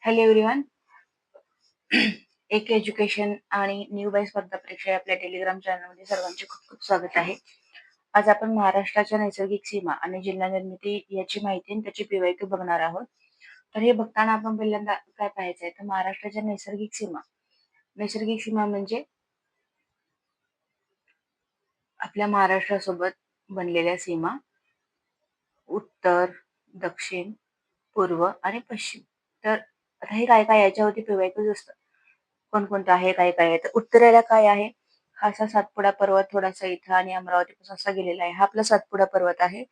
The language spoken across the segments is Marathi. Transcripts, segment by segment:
Hello everyone. एक एज्युकेशन आणि न्यू बाय स्पर्धा परीक्षा या आपल्या टेलिग्राम चॅनलमध्ये सर्वांचे खूप खूप स्वागत आहे. आज आपण महाराष्ट्राच्या नैसर्गिक सीमा आणि जिल्हा निर्मिती याची माहिती आणि त्याची पीवायक्यू बघणार आहोत. तर हे बघताना आपण पहिल्यांदा काय पाहायचंय तर महाराष्ट्राच्या नैसर्गिक सीमा म्हणजे आपल्या महाराष्ट्रासोबत बनलेल्या सीमा उत्तर, दक्षिण, पूर्व आणि पश्चिम. तर आता हे काय काय याच्यावरती पीवायक्यूज असतं. कोणकोणतं आहे काय काय आहे तर उत्तरेला काय आहे हा असा सातपुडा पर्वत थोडासा इथं आणि अमरावतीपासून असा गेलेला आहे. हा आपला सातपुडा पर्वत आहे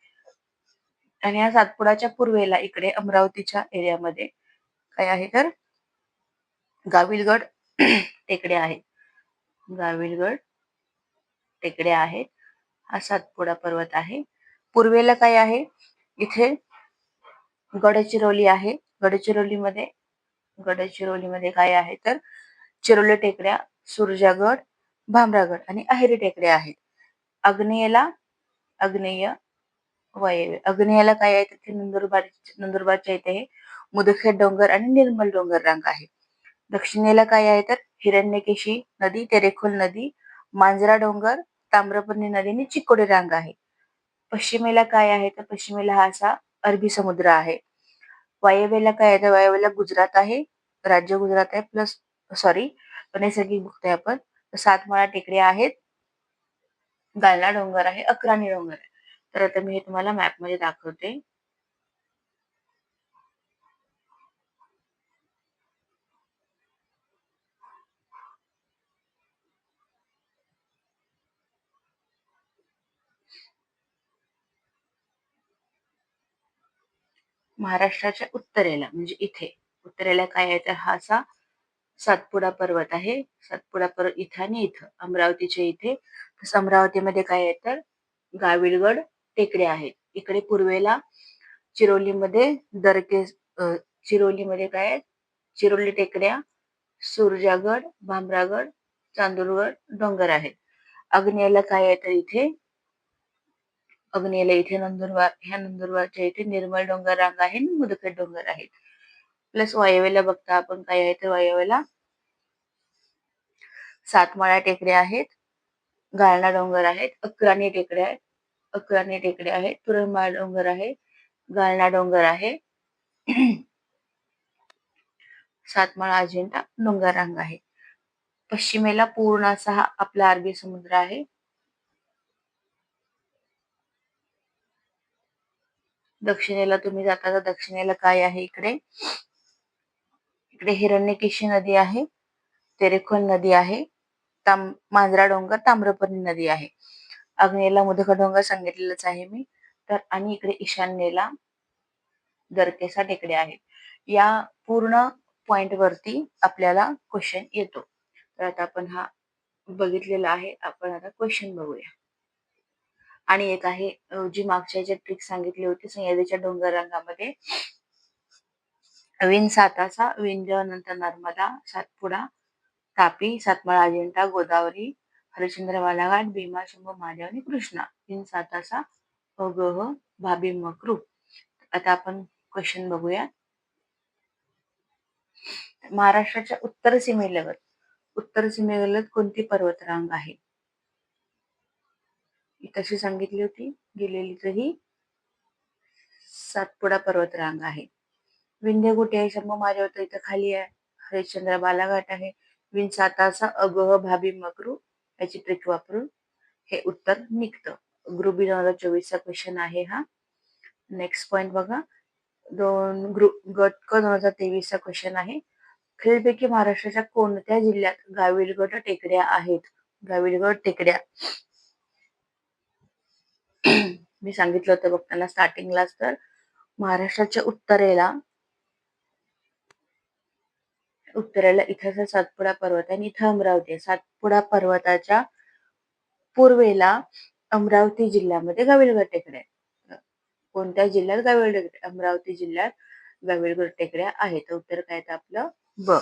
आणि या सातपुडाच्या पूर्वेला इकडे अमरावतीच्या एरियामध्ये काय आहे तर गाविलगड टेकडे आहेत. गाविलगड टेकडे आहेत. हा सातपुडा पर्वत आहे. पूर्वेला काय आहे इथे गडचिरोली आहे. गडचिरोलीमध्ये काय आहे तर चिरोली टेकड्या, सुरजागड, भामरागड आणि अहेरी टेकड्या आहेत. आग्नेयेला आग्नेयाला काय आहे तिथे नंदुरबारच्या इथे हे मुदखेड डोंगर आणि निर्मल डोंगर रांग आहे. दक्षिणेला काय आहे तर हिरण्यकेशी नदी, तेरेखोल नदी, मांजरा डोंगर, ताम्रपर्णी नदी आणि चिकोडी रांग आहे. पश्चिमेला काय आहे तर पश्चिमेला हा असा अरबी समुद्र आहे. वायव्येला काय आहे तर वायव्येला गुजरात आहे. राज्य गुजरात आहे प्लस नैसर्गिक बघतोय आपण. सातमाळा टेकड्या आहेत. गालना डोंगर आहे. अक्राणी डोंगर आहे. तर आता मी हे तुम्हाला मॅप मध्ये दाखवते. महाराष्ट्राच्या उत्तरेला म्हणजे इथे उत्तरेला काय आहे तर हा असा सातपुडा पर्वत आहे. सातपुडा पर्वत इथं आणि इथं अमरावतीच्या इथे. तसं अमरावतीमध्ये काय आहे तर गाविलगड टेकड्या आहेत. इकडे पूर्वेला चिरोलीमध्ये दरके चिरोलीमध्ये काय आहे चिरोली टेकड्या, सुरजागड, भामरागड, चांदूरगड डोंगर आहेत. आग्नेयेला काय आहे तर इथे नंदुरबारच्या इथे निर्मल डोंगर रांग आहे आणि मुदखेड डोंगर आहेत. प्लस वायव्येला बघता आपण काय आहे तर वायव्येला सातमाळा टेकड्या आहेत. गाळणा डोंगर आहेत. अक्राणी टेकड्या आहेत. तुरंबा डोंगर आहे. गाळणा डोंगर आहे. सातमाळा अजिंठा डोंगर रांग आहे. पश्चिमेला पूर्ण असा हा आपला अरबी समुद्र आहे. दक्षिणेला तुम्ही जाता तर दक्षिणेला काय आहे इकडे हिरण्यकेशी नदी आहे. तेरेखोल नदी आहे. मांजरा डोंगर, ताम्रपर्णी नदी आहे. आग्नेयेला मुदखेड डोंगर सांगितलेलंच आहे मी. तर आणि इकडे ईशान्येला दरकेसा टेकड्या आहेत. या पूर्ण पॉइंट वरती आपल्याला क्वेश्चन येतो. तर आता आपण हा बघितलेला आहे. आपण आता क्वेश्चन बघूया. आणि एक आहे जी मागच्या ज्या ट्रिक सांगितली होती सह्याद्रीच्या डोंगर रंगामध्ये विण साताचा, विंध्य, नंतर नर्मदा, सातपुडा, तापी, सातमाळा, अजिंठा, गोदावरी, हरिश्चंद्र बालाघाट, भीमा, शंभू, महादेव आणि कृष्णा. विण साताचा, अगह, भाभी, मकरू. आता आपण क्वेश्चन बघूया. महाराष्ट्राच्या उत्तर सीमेलगत कोणती पर्वतरांग आहे? तशी सांगितली होती गेलेली तरी सातपुडा पर्वतरांग आहे. विंध्य कुठे आहे? शंभू महादेव तर इथं खाली आहे. हरिश्चंद्र बालाघाट आहे. विण साताचा, अगह, भाभी, मकरू याची ट्रिक वापरून हे उत्तर निघतं. ग्रुप बी 2024 चा क्वेश्चन आहे हा. नेक्स्ट पॉइंट बघा. गट क 2023 चा क्वेश्चन आहे. खालीलपैकी महाराष्ट्राच्या कोणत्या जिल्ह्यात गाविलगड टेकड्या आहेत? गाविलगड टेकड्या मी सांगितलं होतं बघताना स्टार्टिंगलाच तर महाराष्ट्राच्या उत्तरेला इथं सातपुडा पर्वत आहे आणि इथं अमरावती आहे. सातपुडा पर्वताच्या पूर्वेला अमरावती जिल्ह्यामध्ये गाविलगड टेकड्या आहेत. कोणत्या जिल्ह्यात? अमरावती जिल्ह्यात गाविलगड टेकड्या आहेत. उत्तर काय तर आपलं ब.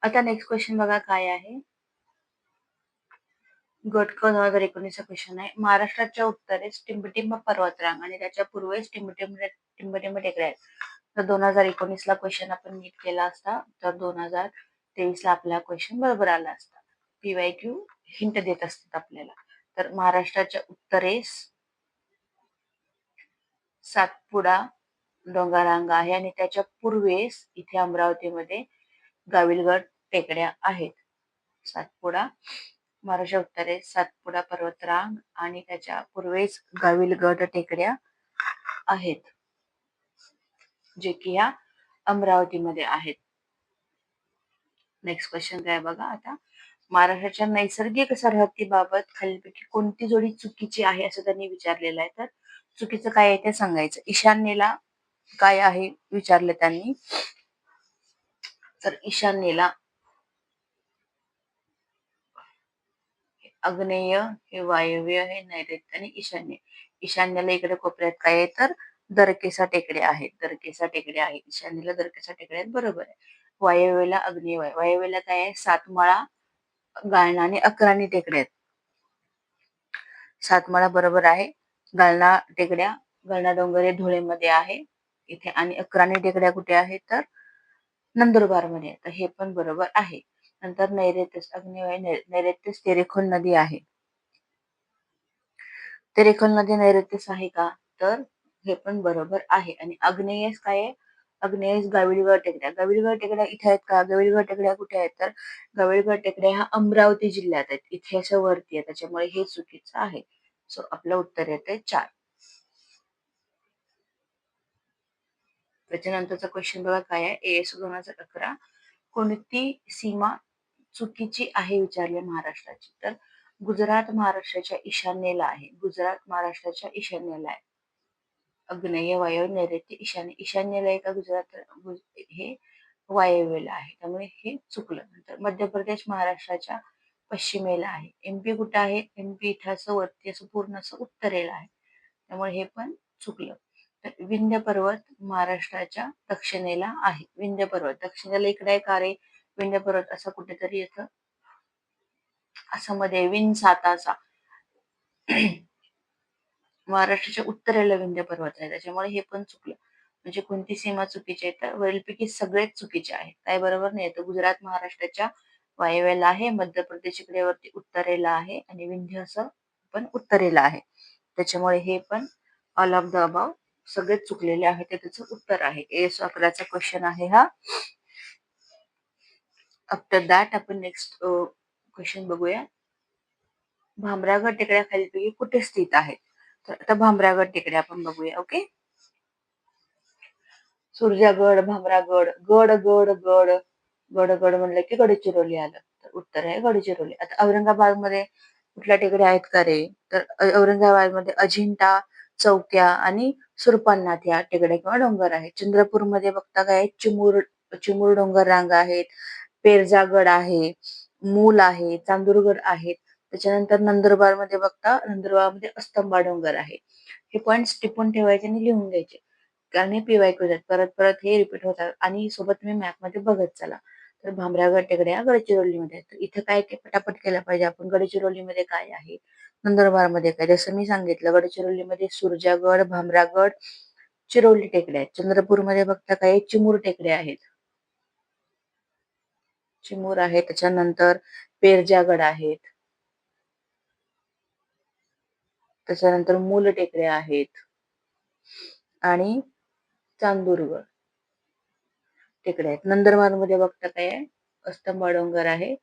आता नेक्स्ट क्वेश्चन बघा काय आहे. गट क 2019चा क्वेश्चन आहे. महाराष्ट्राच्या उत्तरेस टिंबटिंब पर्वतरांग आणि त्याच्या पूर्वेस टिंबटिंब टेकड्या आहेत. तर 2019ला क्वेश्चन आपण नीट केला असता तर 2023ला आपला क्वेश्चन बरोबर आला असता. PYQ हिंट देत असतात आपल्याला. तर महाराष्ट्राच्या उत्तरेस सातपुडा डोंगररांग आहे आणि त्याच्या पूर्वेस इथे अमरावतीमध्ये गाविलगड टेकड्या आहेत. सातपुडा महाराष्ट्र उत्तरेस सातपुडा पर्वतरांग आणि त्याच्या पूर्वेस गाविलगड टेकड्या आहेत, जे की या अमरावतीमध्ये आहेत. नेक्स्ट क्वेश्चन काय बघा आता. महाराष्ट्राच्या नैसर्गिक सरहद्दीबाबत खालीलपैकी कोणती जोडी चुकीची आहे असं त्यांनी विचारलेलं आहे. तर चुकीचं काय आहे ते सांगायचं. ईशान्येला काय आहे विचारले त्यांनी. तर ईशान्येला आग्नेय, हे वायव्य, हे नैऋत्य आणि ईशान्य. ईशान्येला इकडे कोपऱ्यात काय आहे तर दरकेसा टेकड्या आहेत. दरकेसा टेकड्या आहेत. ईशान्येला दरकेसा टेकड्या आहेत, बरोबर आहे. वायव्येला आग्नेय वाय. वायव्येला काय आहे सातमाळा, गाळणा आणि अक्राणी टेकड्या आहेत. सातमाळा बरोबर आहे. गाळणा टेकड्या, गाळणा डोंगर हे धुळेमध्ये आहे इथे आणि अक्राणी टेकड्या कुठे आहेत तर नंदुरबार मध्ये. तर हे पण बरोबर आहे. नंतर नैऋत्येस आग्नेय नैऋत्येस तेरेखोल नदी आहे. तेरेखोल नदी नैऋत्येस आहे का तर हे पण बरोबर आहे. आणि आग्नेयेस काय आहे, आग्नेयेस गाविलगड टेकड्या. गाविलगड टेकड्या इथे आहेत का, गाविलगड टेकड्या कुठे आहेत तर गाविलगड टेकड्या ह्या अमरावती जिल्ह्यात आहेत, इथे असं वरती आहे, त्याच्यामुळे हे चुकीचं आहे. सो आपलं उत्तर येते 4. त्याच्यानंतरचा क्वेश्चन बघा काय आहे. AS 2011 कोणती सीमा चुकीची आहे विचारले महाराष्ट्राची. तर गुजरात महाराष्ट्राच्या ईशान्येला आहे. गुजरात महाराष्ट्राच्या ईशान्येला आहे. आग्नेय, वायव्य, नैऋत्य, ईशान्य. ईशान्येला आहे का गुजरात, हे वायव्येला आहे, त्यामुळे हे चुकलं. नंतर मध्य प्रदेश महाराष्ट्राच्या पश्चिमेला आहे. MP कुठे आहे, MP इथं असं वरती असं पूर्ण असं उत्तरेला आहे, त्यामुळे हे पण चुकलं. तर विंध्य पर्वत महाराष्ट्राच्या दक्षिणेला आहे. विंध्य पर्वत दक्षिणेला इकडे आहे का रे, विंध्य पर्वत असं कुठेतरी येतं असं मध्ये विंसाताचा. महाराष्ट्राच्या उत्तरेला विंध्य पर्वत आहे, त्याच्यामुळे हे पण चुकलं. म्हणजे कोणती सीमा चुकीची आहे तर वरीलपैकी सगळेच चुकीचे आहेत. काय बरोबर नाही. तर गुजरात महाराष्ट्राच्या वायव्याला आहे, मध्य प्रदेश इकडे वरती उत्तरेला आहे आणि विंध्य असं पण उत्तरेला आहे, त्याच्यामुळे हे पण ऑल ऑफ द अबाव सगळेच चुकलेले आहे, ते त्याचं उत्तर आहे. AS 11चा क्वेश्चन आहे हा. आफ्टर दॅट आपण नेक्स्ट क्वेश्चन बघूया. भामरागड टेकड्या खालीलपैकी कुठे स्थित आहेत. तर आता भामरागड टेकड्या आपण बघूया. ओके. सुरजागड, भामरागड, गड गड गड गड गड म्हणलं की गडचिरोली आलं, तर उत्तर आहे गडचिरोली. आता औरंगाबाद मध्ये कुठल्या टेकड्या आहेत का रे, तर औरंगाबाद मध्ये अजिंठा, चौक्या आणि सुरपाननाथ या टेकड्या किंवा डोंगर आहेत. चंद्रपूर मध्ये बघता काय चिमूर, चिमूर डोंगर रांग आहेत, पेरजागड आहे, मूल आहे, चांदूरगड आहेत. त्याच्यानंतर नंदुरबार मध्ये बघता नंदुरबार मध्ये अस्तंबा डोंगर आहे. हे पॉइंट्स टिपून ठेवायचे आणि लिहून घ्यायचे, कारण हे PYQ आहेत, परत परत हे रिपीट होतात. आणि सोबत तुम्ही मॅप मध्ये बघत चला. तर भामरागड टेकड्या गडचिरोलीमध्ये आहेत. तर इथं काय पटापट केलं पाहिजे आपण, गडचिरोलीमध्ये काय आहे, नंदुरबार मध्ये काय. जसं मी सांगितलं गडचिरोलीमध्ये सुरजागड, भामरागड, चिरोली टेकड्या आहेत. चंद्रपूरमध्ये बघता काय चिमूर टेकड्या आहेत, चिमूर आहे. त्याच्यानंतर पेरजागड आहेत, त्याच्यानंतर मूल टेकड्या आहेत आणि चांदूरगड टेकड्या आहेत. नंदुरबार मध्ये बघता काय आहे अस्तंबा डोंगर आहे.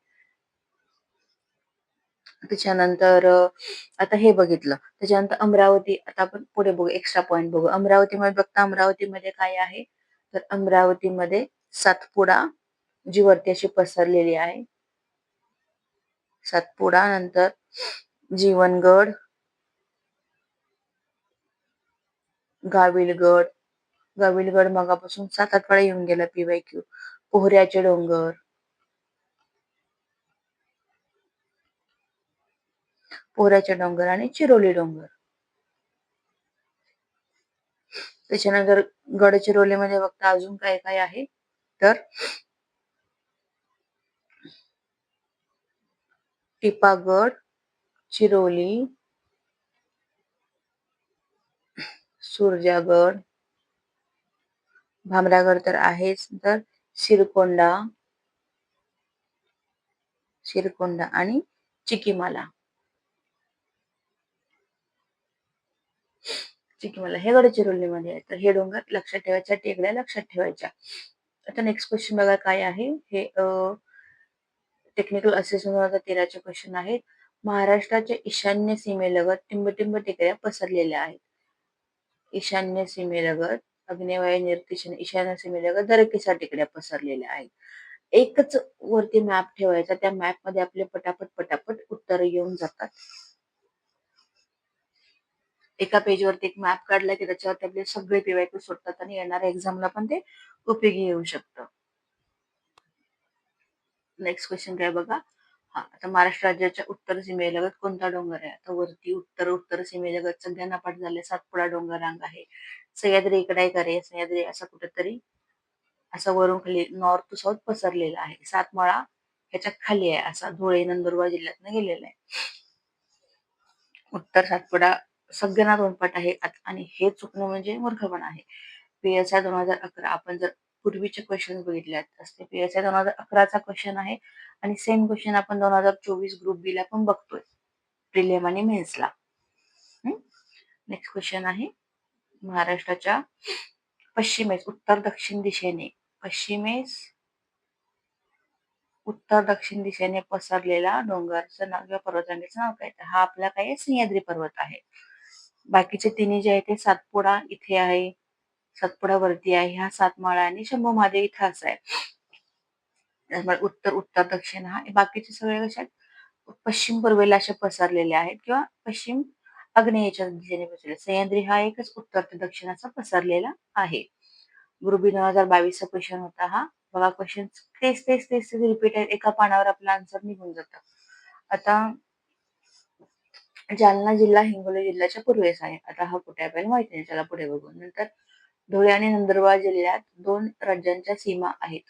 त्याच्यानंतर आता हे बघितलं. त्याच्यानंतर अमरावती, आता आपण पुढे बघू, एक्स्ट्रा पॉइंट बघू. अमरावतीमध्ये बघता अमरावतीमध्ये काय आहे तर अमरावतीमध्ये सातपुडा जी वरती अशी पसरलेली आहे, सातपुडा. नंतर जीवनगड, गाविलगड. गाविलगड मगापासून 7-8 वेळा येऊन गेला PYQ. पोहऱ्याचे डोंगर, पोहऱ्याचे डोंगर आणि चिरोली डोंगर. त्याच्यानंतर गडचिरोलीमध्ये बघता अजून काय काय आहे तर टिपागड, चिरोली, सुरजागड, भामरागड तर आहेच, तर शिरकोंडा शिरकोंडा आणि चिकीमाला. चिकीमाला हे गडचिरोलीमध्ये आहे. तर हे डोंगर लक्षात ठेवायच्या, टेकड्या लक्षात ठेवायच्या. आता नेक्स्ट क्वेश्चन बघा काय आहे. हे टेक्निकल असेसमेंट 2013 क्वेश्चन आहेत. महाराष्ट्राच्या ईशान्य सीमेलगत टिंबटिंब टेकड्या पसरलेल्या आहेत. ईशान्य सीमेलगत आग्नेय निर्देशन ईशान्य सीमेलगत दरकेसा टेकड्या पसरलेल्या आहेत. एकच वरती मॅप ठेवायचा, त्या मॅप मध्ये आपले पटापट पटापट उत्तर येऊन जातात. एका पेजवरती एक मॅप काढला की त्याच्यावरती आपले सगळे पीवायक्यू सुटतात आणि येणाऱ्या एक्झामला पण ते उपयोगी येऊ शकतं. नेक्स्ट क्वेश्चन काय बघा. हा, आता महाराष्ट्र राज्याच्या उत्तर सीमेलगत कोणता डोंगर आहे? आता वरती उत्तर सीमेलगत सगळ्यांना पाठ झाले, सातपुडा डोंगर रांग आहे. सह्याद्री इकडे करे, सह्याद्री असं कुठेतरी असं वरून खाली नॉर्थ टू साऊथ पसरलेला आहे. सातमाळा ह्याच्यात खाली आहे, असा धुळे नंदुरबार जिल्ह्यातनं गेलेला आहे. उत्तर सातपुडा सगळ्यांना तोंडपाठ आहे आणि हे चुकणं म्हणजे मूर्खपणा आहे. PSI 2011 आपण जर पूर्वीचे क्वेश्चन बघितले असते, PSI 2011चा क्वेश्चन आहे आणि सेम क्वेश्चन आपण 2024 ग्रुप बी ला पण बघतोय, प्रिलिम आणि मेन्सला. नेक्स्ट क्वेश्चन आहे. महाराष्ट्राच्या पश्चिमेस उत्तर दक्षिण दिशेने उत्तर दक्षिण दिशेने पसरलेला डोंगरचं नाव किंवा पर्वतरांगेचं नाव काय? तर हा आपला काय सह्याद्री पर्वत आहे. बाकीचे तिन्ही जे आहे ते सातपुडा इथे आहे, सातपुडा वरती आहे, हा सातमाळा आणि शंभू महादेव इथं असं आहे. त्यामुळे उत्तर दक्षिण हा बाकीचे सगळे कसे पश्चिम पूर्वेला असे पसरलेले आहेत किंवा पश्चिम आग्नेयच्या दिशेने पसरले. सह्याद्री हा एकच उत्तर ते दक्षिण असा पसरलेला आहे. ग्रुप बी 2022 क्वेश्चन होता हा. बघा क्वेश्चन तेच रिपीट आहे, एका पानावर आपला आन्सर निघून जातं. आता जालना जिल्हा हिंगोली जिल्ह्याच्या पूर्वेस आहे. आता हा कुठे आपल्याला माहिती नाही, चला पुढे बघू. नंतर धुळे आणि नंदुरबार जिल्ह्यात 2 राज्यांच्या सीमा आहेत.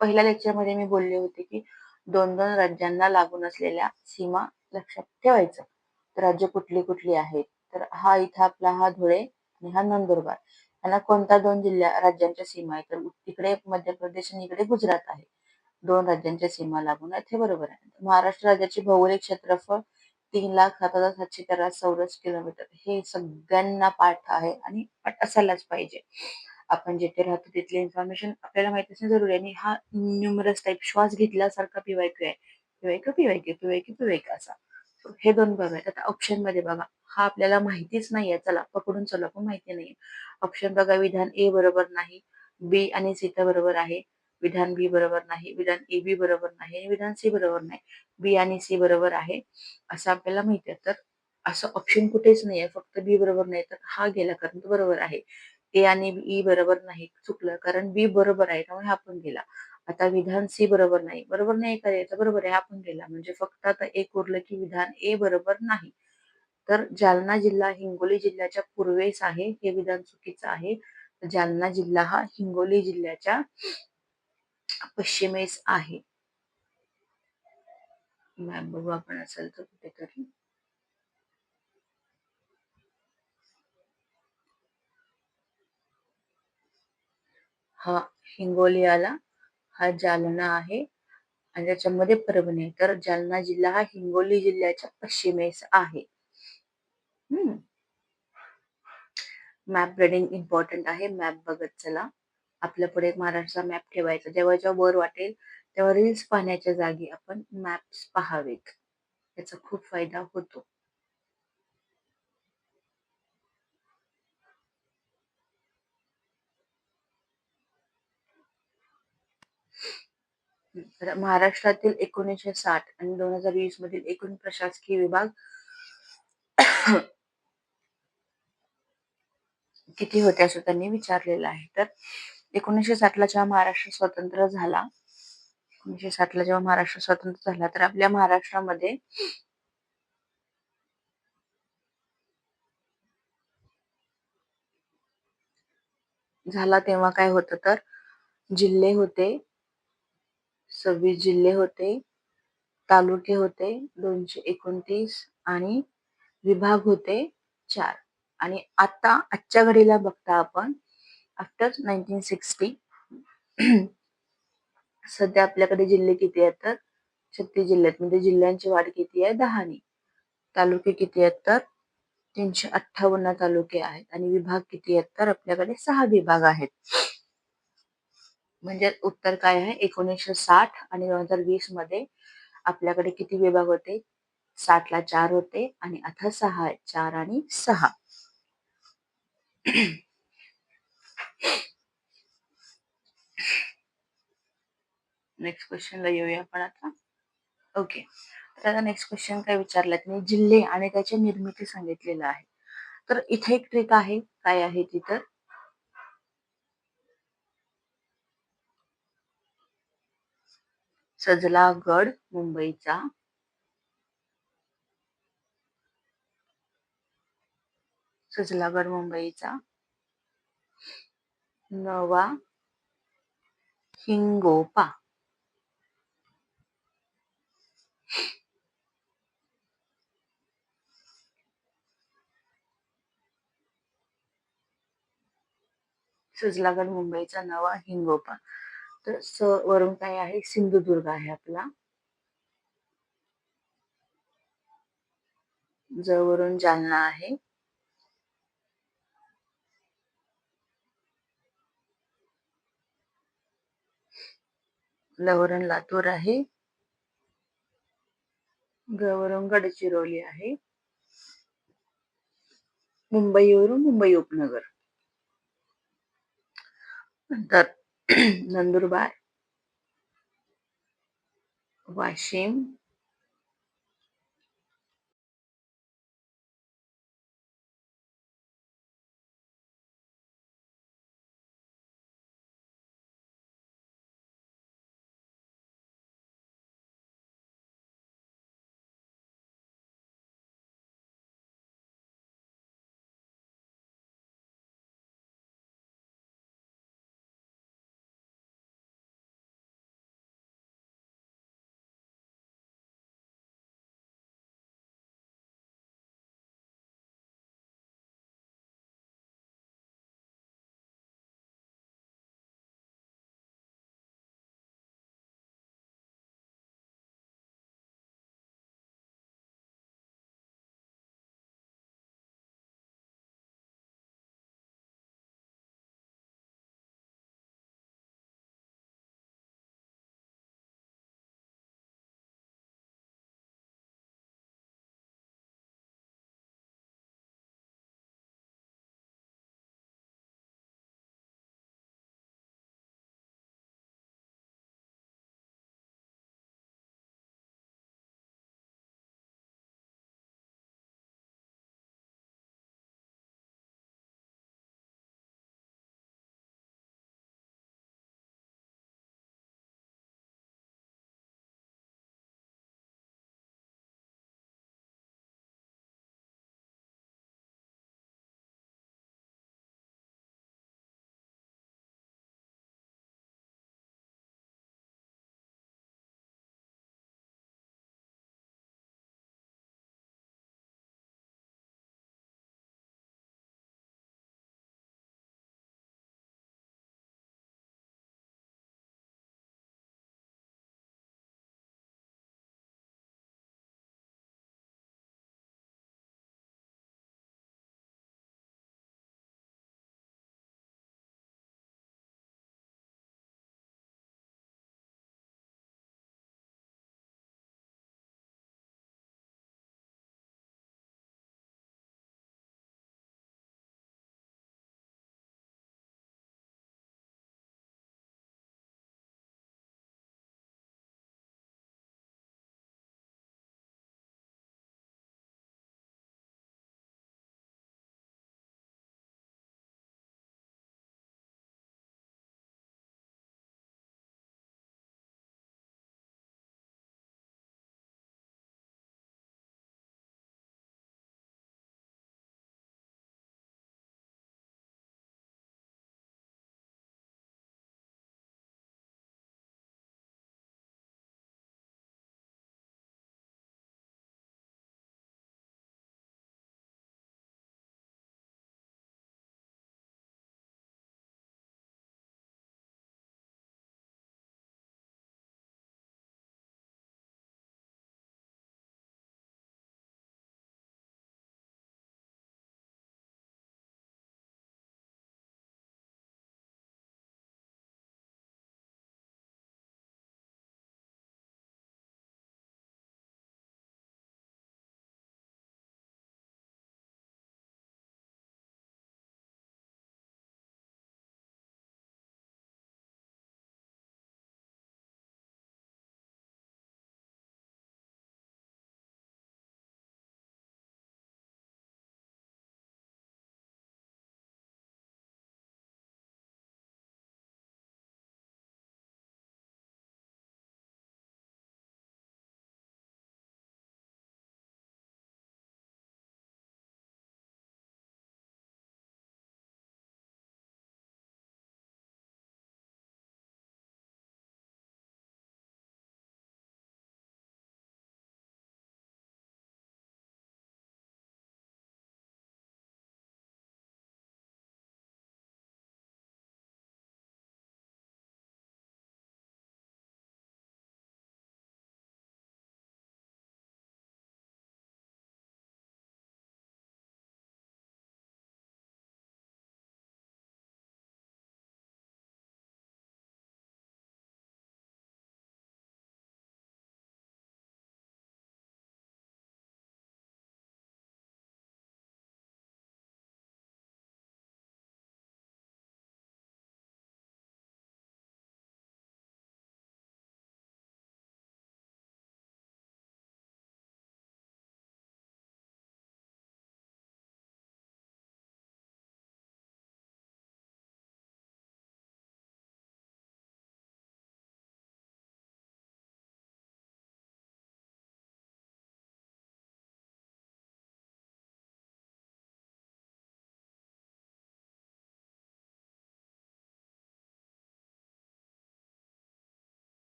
पहिल्या लेक्चरमध्ये मी बोलले होते की 2 राज्यांना लागून असलेल्या सीमा लक्षात ठेवायचं. तर राज्य कुठली कुठली आहेत? तर हा इथं आपला हा धुळे आणि हा नंदुरबार. यांना कोणत्या 2 राज्यांच्या सीमा आहेत? तर इकडे मध्य प्रदेश आणि इकडे गुजरात आहे. 2 राज्यांच्या सीमा लागून आहेत, हे बरोबर आहे. महाराष्ट्र राज्याचे भौगोलिक क्षेत्रफळ 3,07,713 चौरस किलोमीटर. हे सगळ्यांना पाठ आहे आणि पाठ असायलाच पाहिजे. आपण जिथे राहतो तिथली इन्फॉर्मेशन आपल्याला माहिती असणे जरुरी आहे. आणि हा न्यूमरस टाईप श्वास घेतल्यासारखा पीवायक्यू आहे. पीवायक्यू असा. हे 2 बघायचे. आता ऑप्शन मध्ये बघा, हा आपल्याला माहितीच नाहीये, चला पकडून चला पण माहिती नाहीये. ऑप्शन बघा, विधान ए बरोबर नाही, बी आणि सी तर बरोबर आहे, विधान बी बरोबर नाही, विधान ए बी बरोबर नाही आणि विधान सी बरोबर नाही. बी आणि सी बरोबर आहे असं आपल्याला माहिती आहे. तर असं ऑप्शन कुठेच नाहीये, फक्त बी बरोबर नाही, तर हा गेला कारण तो बरोबर आहे. ए आणि ई बरोबर नाही, चुकलं, कारण बी बरोबर आहे त्यामुळे हा पण गेला. आता विधान सी बरोबर नाही करायचं, बरोबर आहे, हा पण गेला. म्हणजे फक्त आता एक उरलं की विधान ए बरोबर नाही. तर जालना जिल्हा हिंगोली जिल्ह्याच्या पूर्वेस आहे, हे विधान चुकीचं आहे. जालना जिल्हा हा हिंगोली जिल्ह्याच्या पश्चिमेस आहे. मॅप बघू आपण असेल तर कुठेतरी. हा हिंगोली आला, हा जालना आहे आणि त्याच्यामध्ये परभणी आहे. तर जालना जिल्हा हा हिंगोली जिल्ह्याच्या पश्चिमेस आहे. मॅप रिडिंग इम्पॉर्टंट आहे. मॅप बघत चला. आपल्या पुढे महाराष्ट्राचा मॅप ठेवायचा. जेव्हा जेव्हा वर वाटेल तेव्हा रील्स पाहण्याच्या जागी आपण मॅप्स पाहावेत. याचा खूप फायदा होतो. महाराष्ट्रातील 1960 आणि 2020 मधील एकूण प्रशासकीय विभाग किती होते असं त्यांनी विचारलेलं आहे. तर 1960 ला जेव्हा महाराष्ट्र स्वतंत्र झाला, 1960 ला जेव्हा महाराष्ट्र स्वतंत्र झाला, तर आपल्या महाराष्ट्रामध्ये झाला तेव्हा काय होतं, तर जिल्हे होते, 26 जिल्हे होते, तालुके होते 229 आणि विभाग होते 4. आणि आता आजच्या घडीला बघता आपण आफ्टर 1960 सध्या आपल्याकडे जिल्हे किती आहेत तर 36 जिल्हे आहेत. म्हणजे जिल्ह्यांची वाढ किती आहे 10 नी. तालुके किती आहेत तर 358 तालुके आहेत आणि विभाग किती आहेत तर आपल्याकडे 6 विभाग आहेत. म्हणजे उत्तर काय आहे 1960 आणि 2020 मध्ये आपल्याकडे किती विभाग होते? 60 ला 4 होते आणि आता 6 आहेत. 4 आणि 6. नेक्स्ट क्वेश्चनला येऊया आपण आता. ओके. तर आता नेक्स्ट क्वेश्चन काय विचारलाय तुम्ही जिल्हे आणि त्याची निर्मिती सांगितलेलं आहे. तर इथे एक ट्रिक आहे. काय आहे ती तर सजला गड मुंबईचा सजलागड मुंबईचा नवा हिंगोपा. सजलागड मुंबईचा नवा हिंगोपा. तर स वरून काय आहे सिंधुदुर्ग आहे आपला. ज वरून जालना आहे. ल वरून लातूर आहे. ग वरून गडचिरोली आहे. मुंबईवरून मुंबई उपनगर. नंतर नंदुरबार, वाशिम,